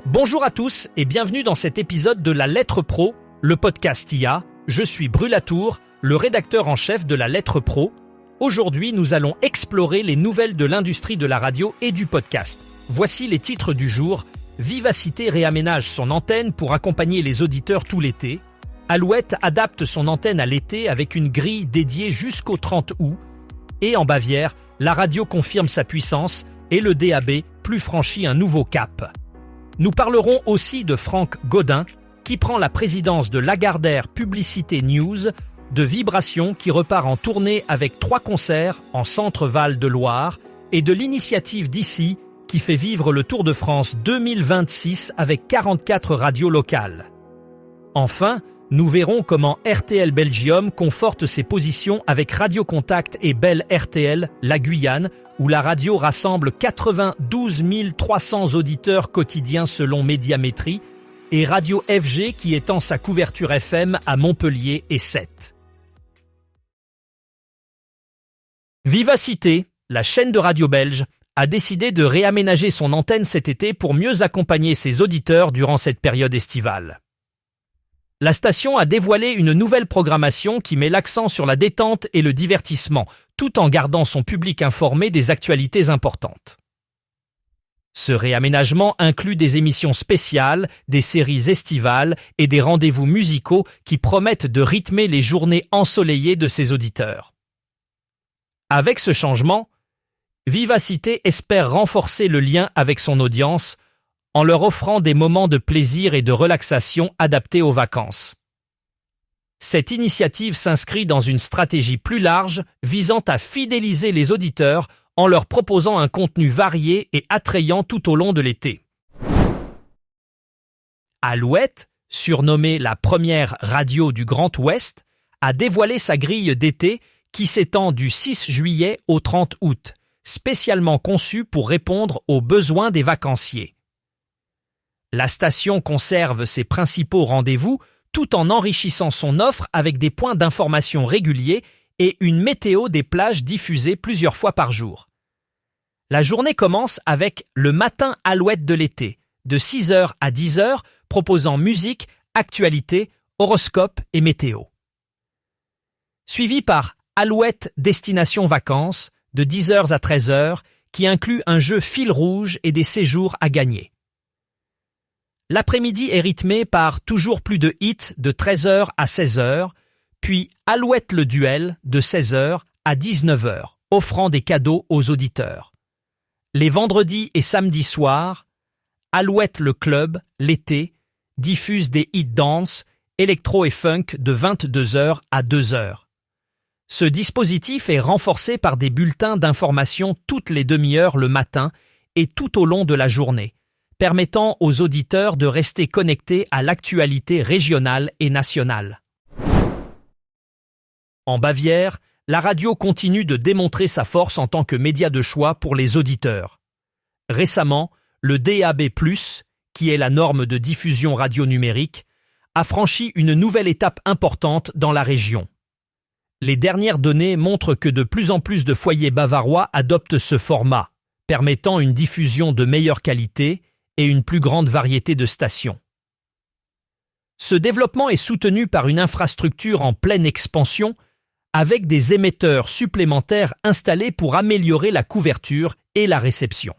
Bonjour à tous et bienvenue dans cet épisode de La Lettre Pro, le podcast IA. Je suis Brulatour, le rédacteur en chef de La Lettre Pro. Aujourd'hui, nous allons explorer les nouvelles de l'industrie de la radio et du podcast. Voici les titres du jour. Vivacité réaménage son antenne pour accompagner les auditeurs tout l'été. Alouette adapte son antenne à l'été avec une grille dédiée jusqu'au 30 août. Et en Bavière, la radio confirme sa puissance et le DAB+ franchit un nouveau cap. Nous parlerons aussi de Franck Gaudin, qui prend la présidence de Lagardère Publicité News, de Vibration qui repart en tournée avec 3 concerts en Centre-Val de Loire, et de l'initiative d'ici qui fait vivre le Tour de France 2026 avec 44 radios locales. Enfin, nous verrons comment RTL Belgium conforte ses positions avec Radio Contact et Bell RTL, la Guyane, où la radio rassemble 92 300 auditeurs quotidiens selon Médiamétrie, et Radio FG qui étend sa couverture FM à Montpellier et Sète. Vivacité, la chaîne de radio belge, a décidé de réaménager son antenne cet été pour mieux accompagner ses auditeurs durant cette période estivale. La station a dévoilé une nouvelle programmation qui met l'accent sur la détente et le divertissement, tout en gardant son public informé des actualités importantes. Ce réaménagement inclut des émissions spéciales, des séries estivales et des rendez-vous musicaux qui promettent de rythmer les journées ensoleillées de ses auditeurs. Avec ce changement, Vivacité espère renforcer le lien avec son audience en leur offrant des moments de plaisir et de relaxation adaptés aux vacances. Cette initiative s'inscrit dans une stratégie plus large visant à fidéliser les auditeurs en leur proposant un contenu varié et attrayant tout au long de l'été. Alouette, surnommée la première radio du Grand Ouest, a dévoilé sa grille d'été qui s'étend du 6 juillet au 30 août, spécialement conçue pour répondre aux besoins des vacanciers. La station conserve ses principaux rendez-vous tout en enrichissant son offre avec des points d'information réguliers et une météo des plages diffusée plusieurs fois par jour. La journée commence avec le matin Alouette de l'été, de 6h à 10h, proposant musique, actualité, horoscope et météo. Suivi par Alouette Destination Vacances, de 10h à 13h, qui inclut un jeu fil rouge et des séjours à gagner. L'après-midi est rythmé par Toujours plus de hits de 13h à 16h, puis Alouette le duel de 16h à 19h, offrant des cadeaux aux auditeurs. Les vendredis et samedis soirs, Alouette le club, l'été, diffuse des hits dance, électro et funk de 22h à 2h. Ce dispositif est renforcé par des bulletins d'information toutes les demi-heures le matin et tout au long de la journée, permettant aux auditeurs de rester connectés à l'actualité régionale et nationale. En Bavière, la radio continue de démontrer sa force en tant que média de choix pour les auditeurs. Récemment, le DAB+, qui est la norme de diffusion radio numérique, a franchi une nouvelle étape importante dans la région. Les dernières données montrent que de plus en plus de foyers bavarois adoptent ce format, permettant une diffusion de meilleure qualité et une plus grande variété de stations. Ce développement est soutenu par une infrastructure en pleine expansion, avec des émetteurs supplémentaires installés pour améliorer la couverture et la réception.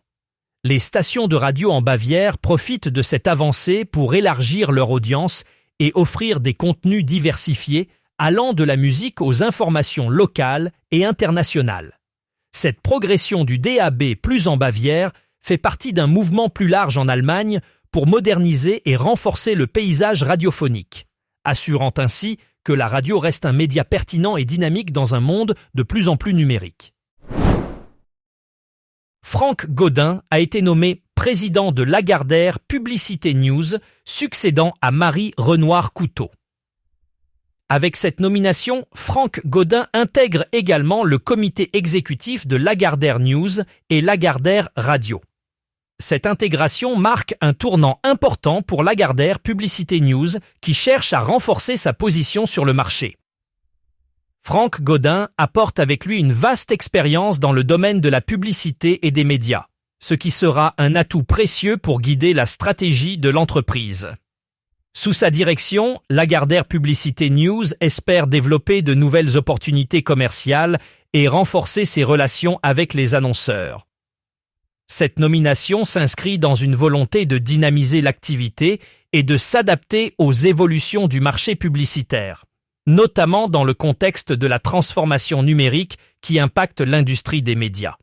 Les stations de radio en Bavière profitent de cette avancée pour élargir leur audience et offrir des contenus diversifiés allant de la musique aux informations locales et internationales. Cette progression du DAB+ en Bavière fait partie d'un mouvement plus large en Allemagne pour moderniser et renforcer le paysage radiophonique, assurant ainsi que la radio reste un média pertinent et dynamique dans un monde de plus en plus numérique. Franck Gaudin a été nommé président de Lagardère Publicité News, succédant à Marie Renoir-Couteau. Avec cette nomination, Franck Gaudin intègre également le comité exécutif de Lagardère News et Lagardère Radio. Cette intégration marque un tournant important pour Lagardère Publicité News qui cherche à renforcer sa position sur le marché. Franck Gaudin apporte avec lui une vaste expérience dans le domaine de la publicité et des médias. ce qui sera un atout précieux pour guider la stratégie de l'entreprise. Sous sa direction, Lagardère Publicité News espère développer de nouvelles opportunités commerciales et renforcer ses relations avec les annonceurs. Cette nomination s'inscrit dans une volonté de dynamiser l'activité et de s'adapter aux évolutions du marché publicitaire, notamment dans le contexte de la transformation numérique qui impacte l'industrie des médias.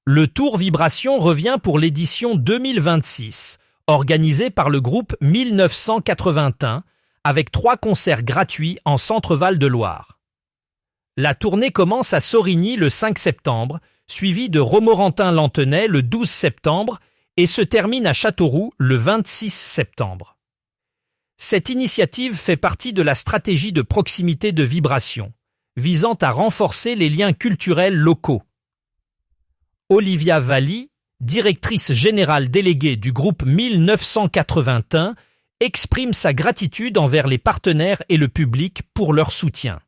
Le Tour Vibration revient pour l'édition 2026, organisée par le groupe 1981, avec 3 concerts gratuits en Centre-Val de Loire. La tournée commence à Sorigny le 5 septembre, suivie de Romorantin-Lanthenay le 12 septembre et se termine à Châteauroux le 26 septembre. Cette initiative fait partie de la stratégie de proximité de Vibration, visant à renforcer les liens culturels locaux. Olivia Valli, directrice générale déléguée du groupe 1981, exprime sa gratitude envers les partenaires et le public pour leur soutien.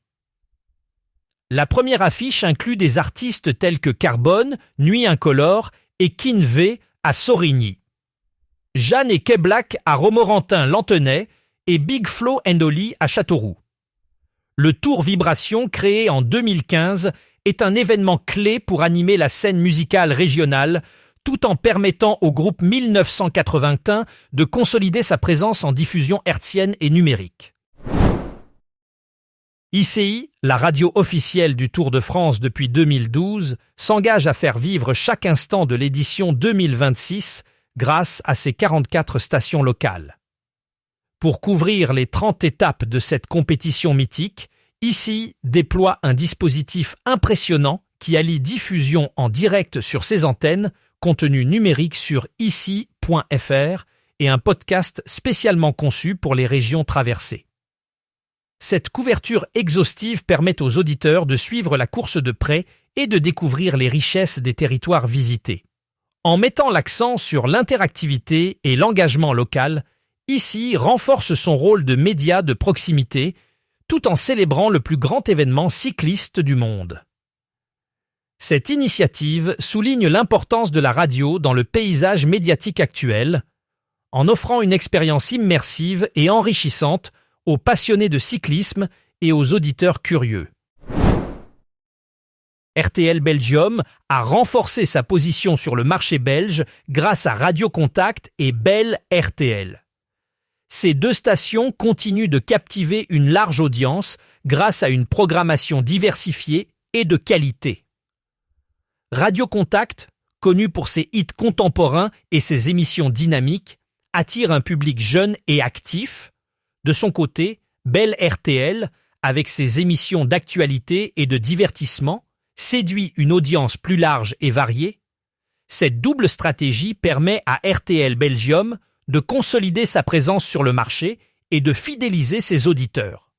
La première affiche inclut des artistes tels que Carbone, Nuit Incolore et Kinvé à Sorigny, Jeanne et Keblack à Romorantin-Lanthenay et Big Flo & Oli à Châteauroux. Le Tour Vibration, créé en 2015, est un événement clé pour animer la scène musicale régionale, tout en permettant au groupe 1981 de consolider sa présence en diffusion hertzienne et numérique. ICI, la radio officielle du Tour de France depuis 2012, s'engage à faire vivre chaque instant de l'édition 2026 grâce à ses 44 stations locales. Pour couvrir les 30 étapes de cette compétition mythique, ICI déploie un dispositif impressionnant qui allie diffusion en direct sur ses antennes, contenu numérique sur ici.fr et un podcast spécialement conçu pour les régions traversées. Cette couverture exhaustive permet aux auditeurs de suivre la course de près et de découvrir les richesses des territoires visités. En mettant l'accent sur l'interactivité et l'engagement local, ICI renforce son rôle de média de proximité tout en célébrant le plus grand événement cycliste du monde. Cette initiative souligne l'importance de la radio dans le paysage médiatique actuel, en offrant une expérience immersive et enrichissante aux passionnés de cyclisme et aux auditeurs curieux. RTL Belgium a renforcé sa position sur le marché belge grâce à Radio Contact et Bell RTL. Ces 2 stations continuent de captiver une large audience grâce à une programmation diversifiée et de qualité. Radio Contact, connu pour ses hits contemporains et ses émissions dynamiques, attire un public jeune et actif. De son côté, Bell RTL, avec ses émissions d'actualité et de divertissement, séduit une audience plus large et variée. Cette double stratégie permet à RTL Belgium de consolider sa présence sur le marché et de fidéliser ses auditeurs.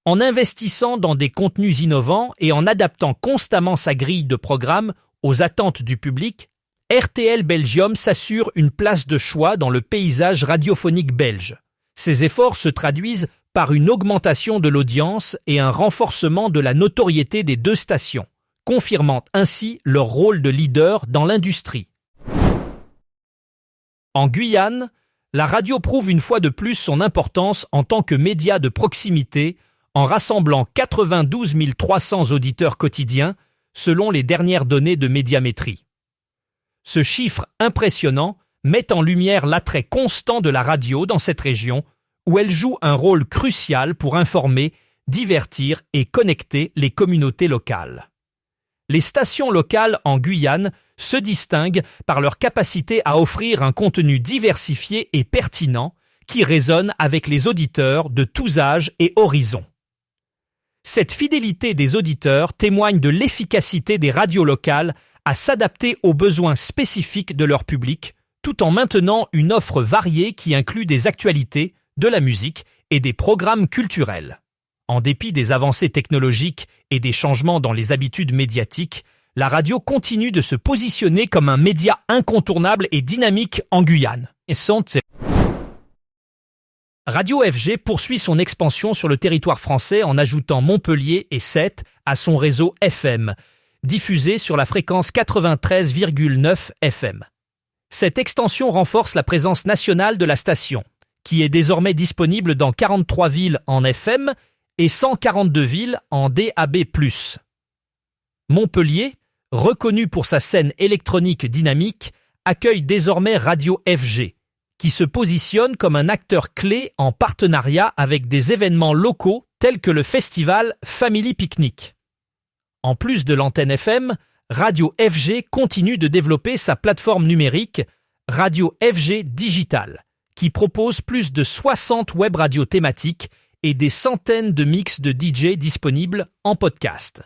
En investissant dans des contenus innovants et en adaptant constamment sa grille de programme aux attentes du public, RTL Belgium s'assure une place de choix dans le paysage radiophonique belge. Ces efforts se traduisent par une augmentation de l'audience et un renforcement de la notoriété des 2 stations, confirmant ainsi leur rôle de leader dans l'industrie. En Guyane, la radio prouve une fois de plus son importance en tant que média de proximité en rassemblant 92 300 auditeurs quotidiens selon les dernières données de Médiamétrie. Ce chiffre impressionnant met en lumière l'attrait constant de la radio dans cette région où elle joue un rôle crucial pour informer, divertir et connecter les communautés locales. Les stations locales en Guyane se distinguent par leur capacité à offrir un contenu diversifié et pertinent qui résonne avec les auditeurs de tous âges et horizons. Cette fidélité des auditeurs témoigne de l'efficacité des radios locales à s'adapter aux besoins spécifiques de leur public, tout en maintenant une offre variée qui inclut des actualités, de la musique et des programmes culturels. En dépit des avancées technologiques et des changements dans les habitudes médiatiques, la radio continue de se positionner comme un média incontournable et dynamique en Guyane. Radio FG poursuit son expansion sur le territoire français en ajoutant Montpellier et Sète à son réseau FM, diffusée sur la fréquence 93,9 FM. Cette extension renforce la présence nationale de la station, qui est désormais disponible dans 43 villes en FM et 142 villes en DAB+. Montpellier, reconnu pour sa scène électronique dynamique, accueille désormais Radio FG, qui se positionne comme un acteur clé en partenariat avec des événements locaux tels que le festival Family Picnic. En plus de l'antenne FM, Radio FG continue de développer sa plateforme numérique Radio FG Digital, qui propose plus de 60 web radios thématiques et des centaines de mix de DJ disponibles en podcast.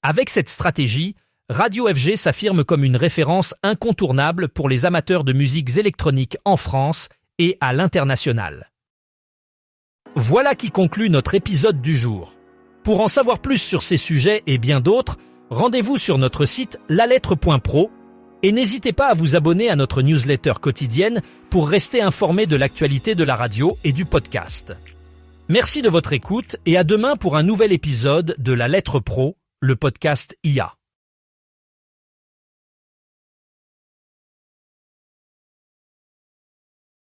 Avec cette stratégie, Radio FG s'affirme comme une référence incontournable pour les amateurs de musiques électroniques en France et à l'international. Voilà qui conclut notre épisode du jour. Pour en savoir plus sur ces sujets et bien d'autres, rendez-vous sur notre site lalettre.pro et n'hésitez pas à vous abonner à notre newsletter quotidienne pour rester informé de l'actualité de la radio et du podcast. Merci de votre écoute et à demain pour un nouvel épisode de La Lettre Pro, le podcast IA.